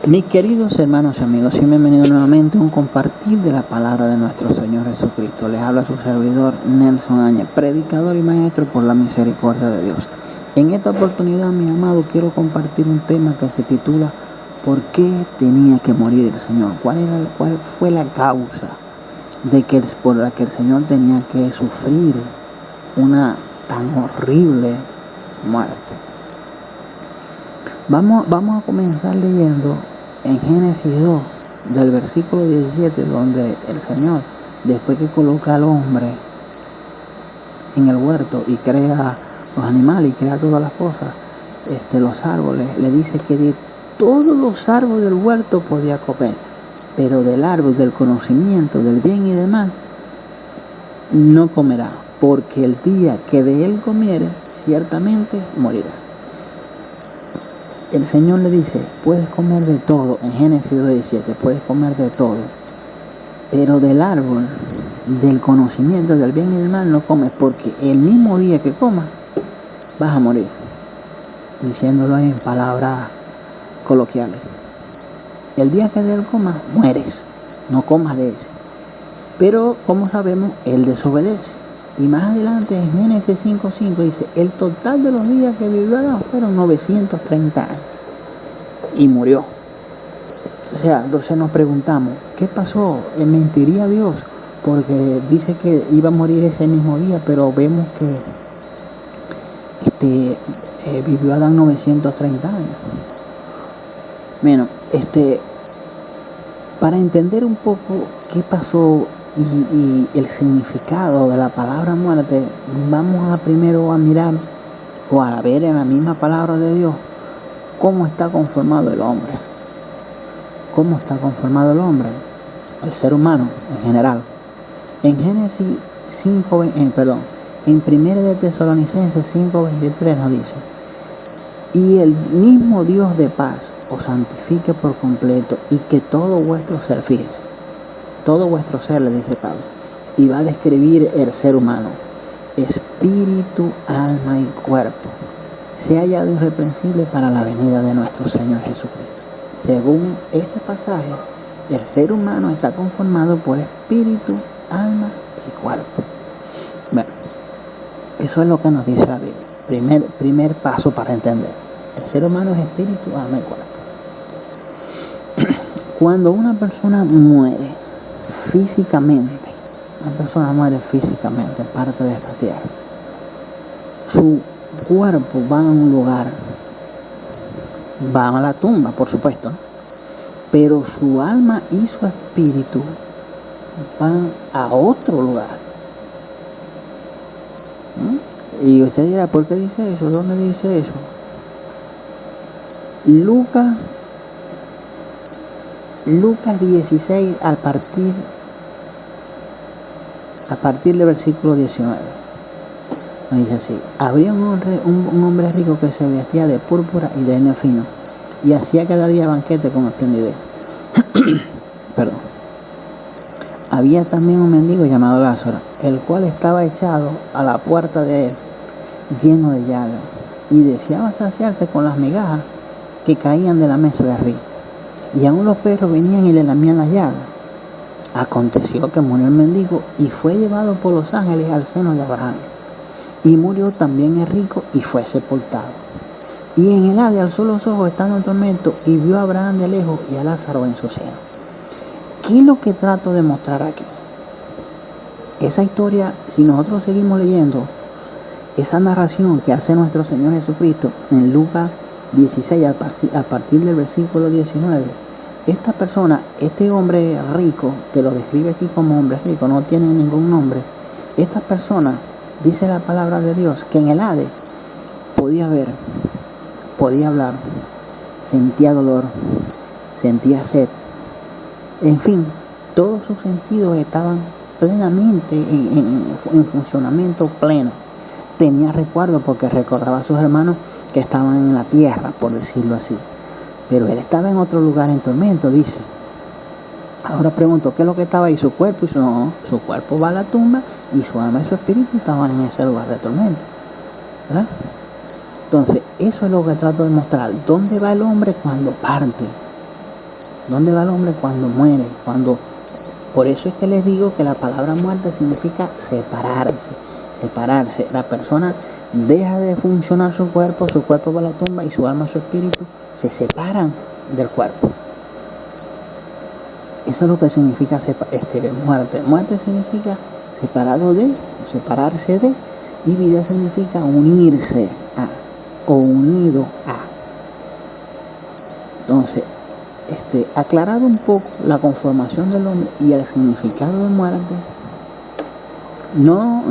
Mis queridos hermanos y amigos, y bienvenidos nuevamente a un compartir de la palabra de nuestro Señor Jesucristo. Les habla su servidor Nelson Áñez, predicador y maestro por la misericordia de Dios. En esta oportunidad, mi amado, quiero compartir un tema que se titula ¿por qué tenía que morir el Señor? ¿Cuál fue la causa por la que el Señor tenía que sufrir una tan horrible muerte? Vamos a comenzar leyendo en Génesis 2, del versículo 17, donde el Señor, después que coloca al hombre en el huerto y crea los animales y crea todas las cosas, los árboles, le dice que de todos los árboles del huerto podía comer, pero del árbol del conocimiento del bien y del mal no comerá, porque el día que de él comiere, ciertamente morirá. El Señor le dice, puedes comer de todo, en Génesis 2:17, puedes comer de todo, pero del árbol del conocimiento del bien y del mal no comes, porque el mismo día que comas, vas a morir. Diciéndolo en palabras coloquiales. El día que de él comas, mueres, no comas de ese. Pero, como sabemos, él desobedece. Y más adelante en Génesis 5:5 dice, el total de los días que vivió Adán fueron 930 años. Y murió. O sea, entonces nos preguntamos, ¿qué pasó? ¿Mentiría Dios? Porque dice que iba a morir ese mismo día, pero vemos que vivió Adán 930 años. Bueno, para entender un poco qué pasó y el significado de la palabra muerte, vamos a primero a mirar o a ver en la misma palabra de Dios cómo está conformado el hombre. ¿Cómo está conformado el hombre? El ser humano en general. En Génesis 5, en 1 de Tesalonicenses 5:23 nos dice, y el mismo Dios de paz os santifique por completo y que todo vuestro ser, fíjese, todo vuestro ser, le dice Pablo, y va a describir el ser humano, espíritu, alma y cuerpo, sea hallado irreprensible para la venida de nuestro Señor Jesucristo. Según este pasaje, el ser humano está conformado por espíritu, alma y cuerpo. Bueno, eso es lo que nos dice la Biblia. Primer paso para entender. El ser humano es espíritu, alma y cuerpo. Cuando una persona muere físicamente, parte de esta tierra, su cuerpo va a un lugar, va a la tumba, por supuesto, ¿no? Pero su alma y su espíritu van a otro lugar. Y usted dirá, ¿por qué dice eso? ¿Dónde dice eso? Lucas 16 a partir del versículo 19. Dice así, habría un hombre rico que se vestía de púrpura y de lino fino y hacía cada día banquete con esplendidez. Perdón. Había también un mendigo llamado Lázaro, el cual estaba echado a la puerta de él, lleno de llagas, y deseaba saciarse con las migajas que caían de la mesa de arriba. Y aún los perros venían y le lamían las llagas. Aconteció que murió el mendigo y fue llevado por los ángeles al seno de Abraham. Y murió también el rico y fue sepultado. Y en el Hades alzó los ojos estando en tormento y vio a Abraham de lejos y a Lázaro en su seno. ¿Qué es lo que trato de mostrar aquí? Esa historia, si nosotros seguimos leyendo, esa narración que hace nuestro Señor Jesucristo en Lucas 16 a partir del versículo 19, esta persona, este hombre rico, que lo describe aquí como hombre rico, no tiene ningún nombre, esta persona, dice la palabra de Dios, que en el Hades podía ver, podía hablar, sentía dolor, sentía sed, en fin, todos sus sentidos estaban plenamente en funcionamiento pleno. Tenía recuerdo porque recordaba a sus hermanos que estaban en la tierra, por decirlo así. Pero él estaba en otro lugar en tormento, dice. Ahora pregunto, ¿qué es lo que estaba ahí? ¿Su cuerpo? Y no, su cuerpo va a la tumba y su alma y su espíritu estaban en ese lugar de tormento, ¿verdad? Entonces, eso es lo que trato de mostrar. ¿Dónde va el hombre cuando parte? ¿Dónde va el hombre cuando muere? Por eso es que les digo que la palabra muerte significa separarse. Separarse. La persona deja de funcionar su cuerpo va a la tumba y su alma, su espíritu se separan del cuerpo. Eso es lo que significa muerte. Muerte significa separarse de, y vida significa unirse a o unido a. Entonces, aclarado un poco la conformación del hombre y el significado de muerte, no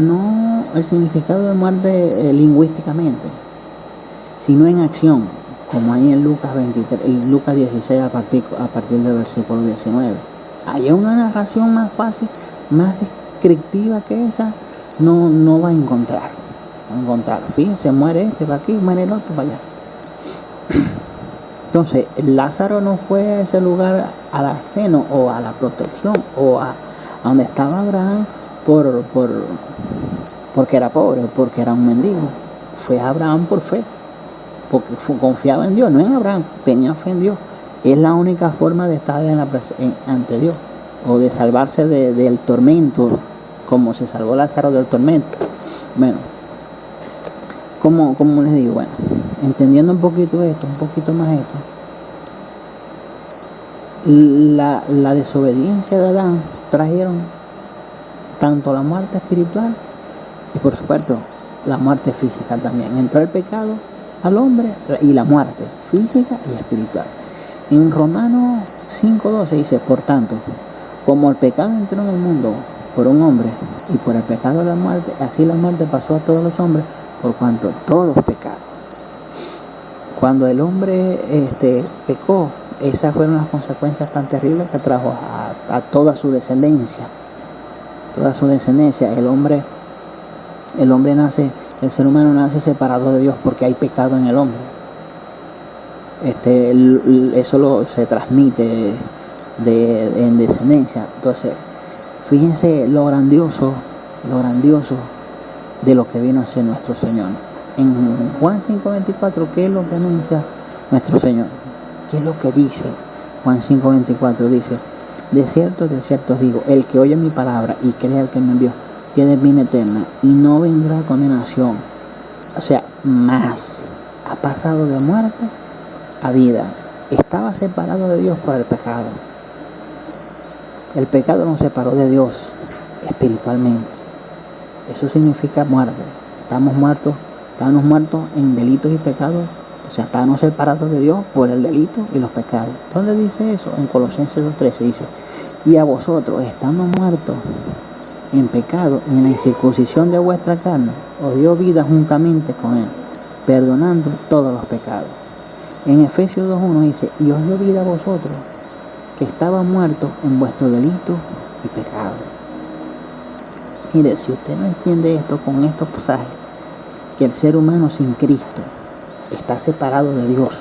el significado de muerte lingüísticamente, sino en acción, como hay en Lucas 16 a partir del versículo 19. Hay una narración más fácil, más descriptiva que esa, no va a encontrar. Fíjense, muere este para aquí, muere el otro para allá. Entonces, Lázaro no fue a ese lugar al aceno o a la protección o a donde estaba Abraham porque era pobre, porque era un mendigo. Fue a Abraham por fe, porque confiaba en Dios, no en Abraham, tenía fe en Dios. Es la única forma de estar ante Dios o de salvarse del tormento, como se salvó Lázaro del tormento. Bueno, como les digo, bueno, entendiendo un poquito más esto, la desobediencia de Adán trajeron tanto la muerte espiritual y por supuesto la muerte física también. Entró el pecado al hombre y la muerte física y espiritual. En Romanos 5:12 dice, por tanto, como el pecado entró en el mundo por un hombre y por el pecado la muerte, así la muerte pasó a todos los hombres por cuanto todos pecaron. Cuando el hombre pecó, esas fueron las consecuencias tan terribles que trajo a toda su descendencia. El hombre nace, el ser humano nace separado de Dios porque hay pecado en el hombre. Eso se transmite en descendencia. Entonces, fíjense lo grandioso de lo que vino a ser nuestro Señor. En Juan 5:24, ¿qué es lo que anuncia nuestro Señor? ¿Qué es lo que dice? Juan 5:24 dice, de cierto os digo, el que oye mi palabra y cree al que me envió, tiene vida eterna y no vendrá a condenación. O sea, más ha pasado de muerte a vida. Estaba separado de Dios por el pecado. El pecado nos separó de Dios espiritualmente. Eso significa muerte. Estábamos muertos en delitos y pecados. O sea, estábamos separados de Dios por el delito y los pecados. ¿Dónde dice eso? En Colosenses 2:13 dice, y a vosotros, estando muertos en pecado y en la incircuncisión de vuestra carne, os dio vida juntamente con Él, perdonando todos los pecados. En Efesios 2:1 dice, y os dio vida a vosotros, que estaban muertos en vuestro delito y pecado. Mire, si usted no entiende esto con estos pasajes, que el ser humano sin Cristo está separado de Dios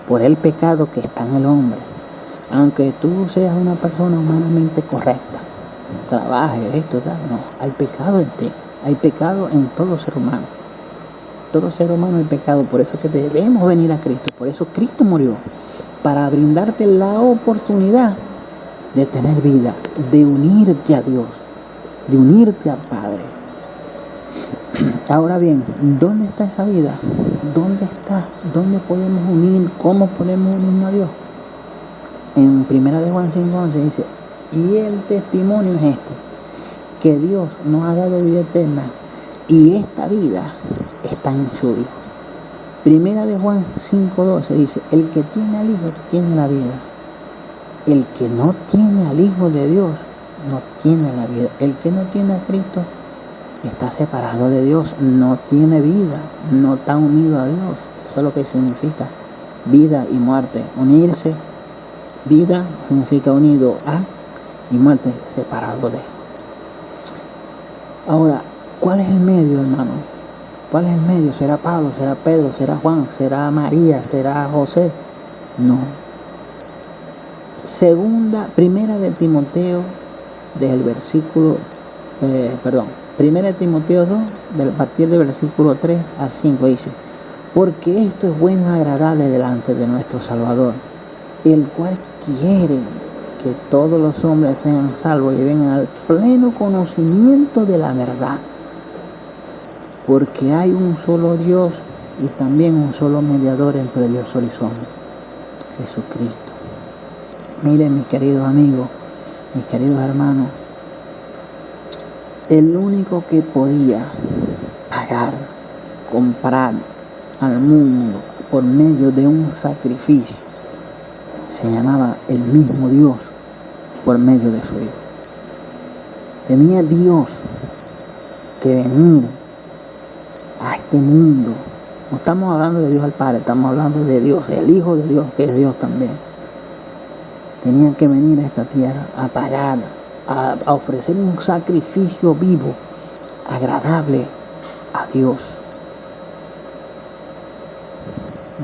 por el pecado que está en el hombre, aunque tú seas una persona humanamente correcta, trabajes, no, hay pecado en ti, hay pecado en todo ser humano. Todo ser humano hay pecado, por eso es que debemos venir a Cristo, por eso Cristo murió, para brindarte la oportunidad de tener vida, de unirte a Dios, de unirte al Padre. Ahora bien, ¿dónde está esa vida? ¿Dónde está? ¿Dónde podemos unir? ¿Cómo podemos unirnos a Dios? En 1 de Juan 5:11 dice, y el testimonio es que Dios nos ha dado vida eterna y esta vida está en su Hijo. 1 de Juan 5:12 dice, el que tiene al Hijo tiene la vida. El que no tiene al Hijo de Dios no tiene la vida. El que no tiene a Cristo está separado de Dios, no tiene vida, no está unido a Dios. Eso es lo que significa vida y muerte. Unirse, vida significa unido a, y muerte separado de. Ahora, ¿cuál es el medio, hermano? ¿Cuál es el medio? ¿Será Pablo? ¿Será Pedro? ¿Será Juan? ¿Será María? ¿Será José? No. Primera de Timoteo, Primera de Timoteo 2, a partir del versículo 3 al 5 dice, porque esto es bueno y agradable delante de nuestro Salvador, el cual quiere que todos los hombres sean salvos y vengan al pleno conocimiento de la verdad. Porque hay un solo Dios y también un solo mediador entre Dios y los hombres, Jesucristo. Miren, mis queridos amigos, mis queridos hermanos, el único que podía pagar, comprar al mundo por medio de un sacrificio se llamaba el mismo Dios por medio de su Hijo. Tenía Dios que venir a este mundo. No estamos hablando de Dios al Padre, estamos hablando de Dios, el Hijo de Dios, que es Dios también. Tenía que venir a esta tierra a pagar, a ofrecer un sacrificio vivo, agradable a Dios.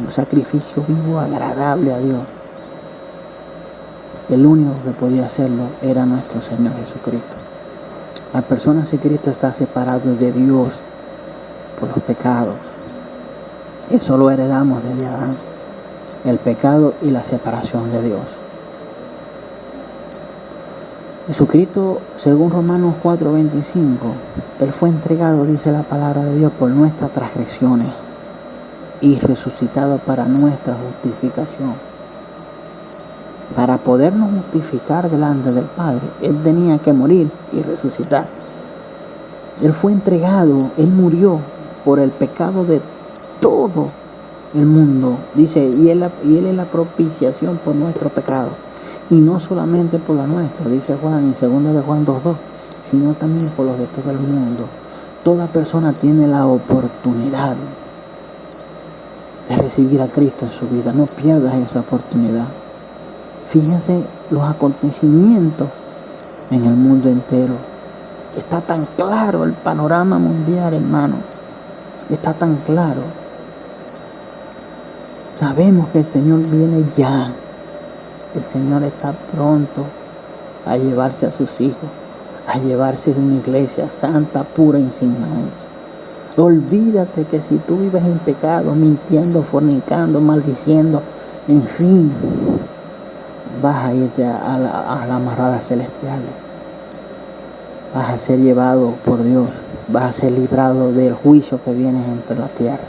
Un sacrificio vivo, agradable a Dios. El único que podía hacerlo era nuestro Señor Jesucristo. La persona sin Cristo está separado de Dios por los pecados. Eso lo heredamos desde Adán. El pecado y la separación de Dios. Jesucristo, según Romanos 4:25, Él fue entregado, dice la palabra de Dios, por nuestras transgresiones y resucitado para nuestra justificación. Para podernos justificar delante del Padre, Él tenía que morir y resucitar. Él fue entregado, Él murió por el pecado de todo el mundo. Dice, y Él es la propiciación por nuestro pecado. Y no solamente por la nuestra, dice Juan en 2 de Juan 2:2, sino también por los de todo el mundo. Toda persona tiene la oportunidad de recibir a Cristo en su vida. No pierdas esa oportunidad. Fíjense los acontecimientos en el mundo entero. Está tan claro el panorama mundial, hermano. Está tan claro. Sabemos que el Señor viene ya. El Señor está pronto a llevarse a sus hijos, a llevarse de una iglesia santa, pura y sin mancha. Olvídate que si tú vives en pecado, mintiendo, fornicando, maldiciendo, en fin, vas a irte a las moradas celestiales. Vas a ser llevado por Dios. Vas a ser librado del juicio que viene entre la tierra.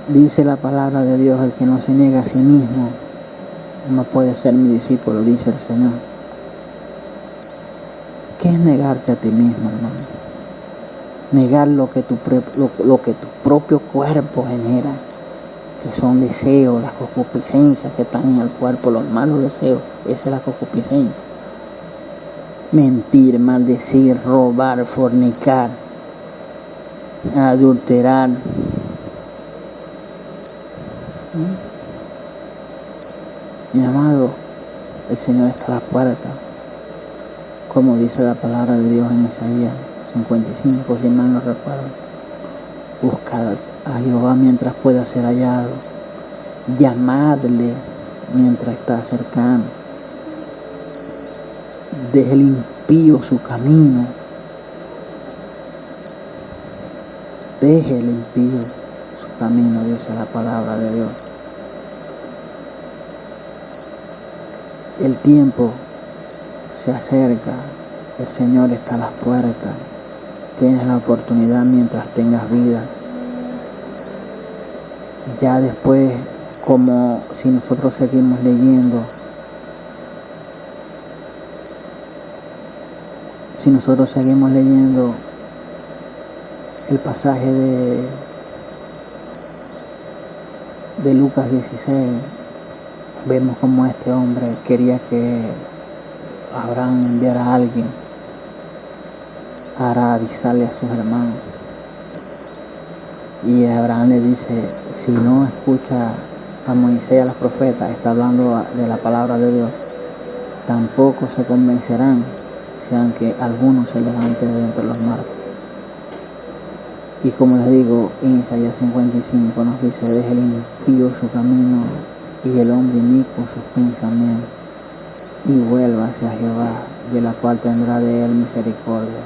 Dice la palabra de Dios, el que no se niega a sí mismo no puede ser mi discípulo, dice el Señor. ¿Qué es negarte a ti mismo, hermano? Negar lo que tu propio cuerpo genera, que son deseos, las concupiscencias que están en el cuerpo, los malos deseos, esa es la concupiscencia. Mentir, maldecir, robar, fornicar, adulterar. Mi amado, el Señor está a la puerta, como dice la palabra de Dios en Isaías 55, si mal no recuerdo. Buscad a Jehová mientras pueda ser hallado, llamadle mientras está cercano. Deje el impío su camino, deje el impío su camino, dice la palabra de Dios. El tiempo se acerca, el Señor está a las puertas. Tienes la oportunidad mientras tengas vida. Ya después, como si nosotros seguimos leyendo, el pasaje de Lucas 16, vemos como este hombre quería que Abraham enviara a alguien para avisarle a sus hermanos. Y Abraham le dice, si no escucha a Moisés y a los profetas, está hablando de la palabra de Dios, tampoco se convencerán, si aunque algunos se levante de entre los muertos. Y como les digo, en Isaías 55 nos dice, deje el impío su camino y el hombre inicuo sus pensamientos, y vuelva hacia Jehová, de la cual tendrá de él misericordia.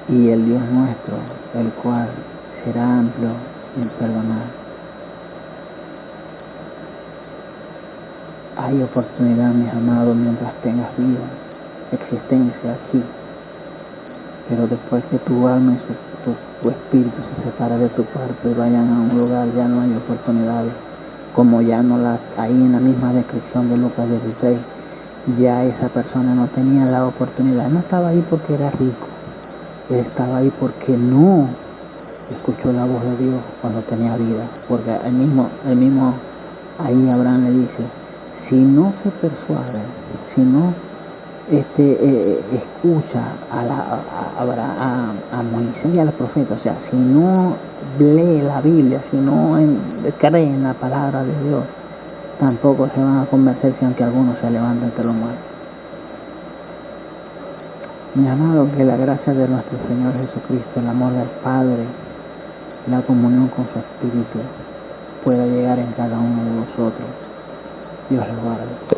Y el Dios nuestro, el cual será amplio en perdonar. Hay oportunidad, mis amados, mientras tengas vida, existencia aquí. Pero después que tu alma y tu espíritu se separa de tu cuerpo y vayan a un lugar, ya no hay oportunidades. Como ya no las hay en la misma descripción de Lucas 16, ya esa persona no tenía la oportunidad. Él no estaba ahí porque era rico. Él estaba ahí porque no escuchó la voz de Dios cuando tenía vida. Porque él mismo ahí Abraham le dice, si no se persuade, si no escucha a Moisés y a los profetas, o sea, si no lee la Biblia, si no cree en la palabra de Dios, tampoco se van a convencerse aunque algunos se levanten entre los muertos. Mi amado, que la gracia de nuestro Señor Jesucristo, el amor del Padre, la comunión con su Espíritu pueda llegar en cada uno de vosotros. Dios les guarde.